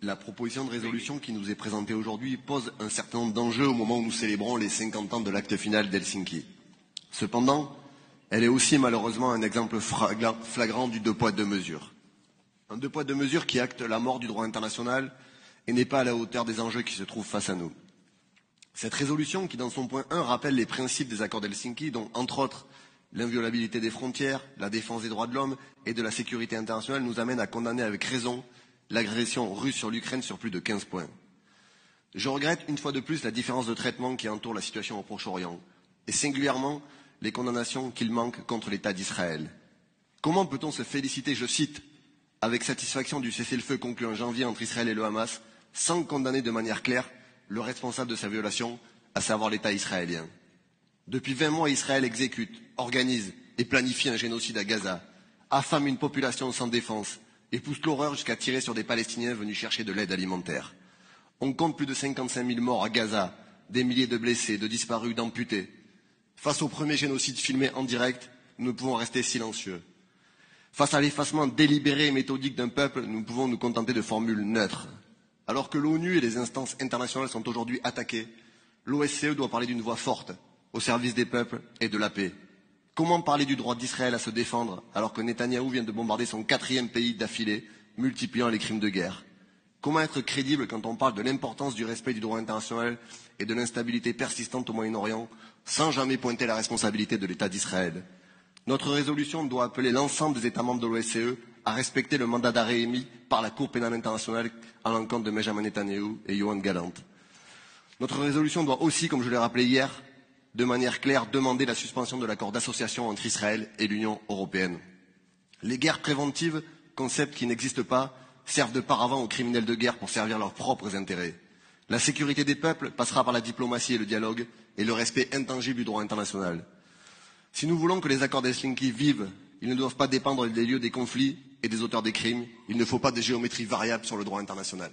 La proposition de résolution qui nous est présentée aujourd'hui pose un certain nombre d'enjeux au moment où nous célébrons les 50 ans de l'acte final d'Helsinki. Cependant, elle est aussi malheureusement un exemple flagrant du deux poids deux mesures. Un deux poids deux mesures qui acte la mort du droit international et n'est pas à la hauteur des enjeux qui se trouvent face à nous. Cette résolution qui, dans son point 1, rappelle les principes des accords d'Helsinki, dont, entre autres, l'inviolabilité des frontières, la défense des droits de l'homme et de la sécurité internationale, nous amène à condamner avec raison l'agression russe sur l'Ukraine sur plus de 15 points. Je regrette une fois de plus la différence de traitement qui entoure la situation au Proche-Orient, et singulièrement les condamnations qu'il manque contre l'État d'Israël. Comment peut-on se féliciter, je cite, avec satisfaction du cessez-le-feu conclu en janvier entre Israël et le Hamas, sans condamner de manière claire le responsable de sa violation, à savoir l'État israélien. Depuis 20 mois, Israël exécute, organise et planifie un génocide à Gaza, affame une population sans défense et pousse l'horreur jusqu'à tirer sur des Palestiniens venus chercher de l'aide alimentaire. On compte plus de 55 000 morts à Gaza, des milliers de blessés, de disparus, d'amputés. Face au premier génocide filmé en direct, nous ne pouvons rester silencieux. Face à l'effacement délibéré et méthodique d'un peuple, nous pouvons nous contenter de formules neutres. Alors que l'ONU et les instances internationales sont aujourd'hui attaquées, l'OSCE doit parler d'une voix forte, au service des peuples et de la paix. Comment parler du droit d'Israël à se défendre alors que Netanyahou vient de bombarder son 4e pays d'affilée, multipliant les crimes de guerre? Comment être crédible quand on parle de l'importance du respect du droit international et de l'instabilité persistante au Moyen-Orient, sans jamais pointer la responsabilité de l'État d'Israël? Notre résolution doit appeler l'ensemble des États membres de l'OSCE à respecter le mandat d'arrêt émis par la Cour pénale internationale à l'encontre de Benjamin Netanyahou et Yoav Gallant. Notre résolution doit aussi, comme je l'ai rappelé hier, de manière claire, demander la suspension de l'accord d'association entre Israël et l'Union européenne. Les guerres préventives, concept qui n'existe pas, servent de paravent aux criminels de guerre pour servir leurs propres intérêts. La sécurité des peuples passera par la diplomatie et le dialogue et le respect intangible du droit international. Si nous voulons que les accords d'Helsinki vivent, ils ne doivent pas dépendre des lieux des conflits et des auteurs des crimes. Il ne faut pas de géométrie variable sur le droit international.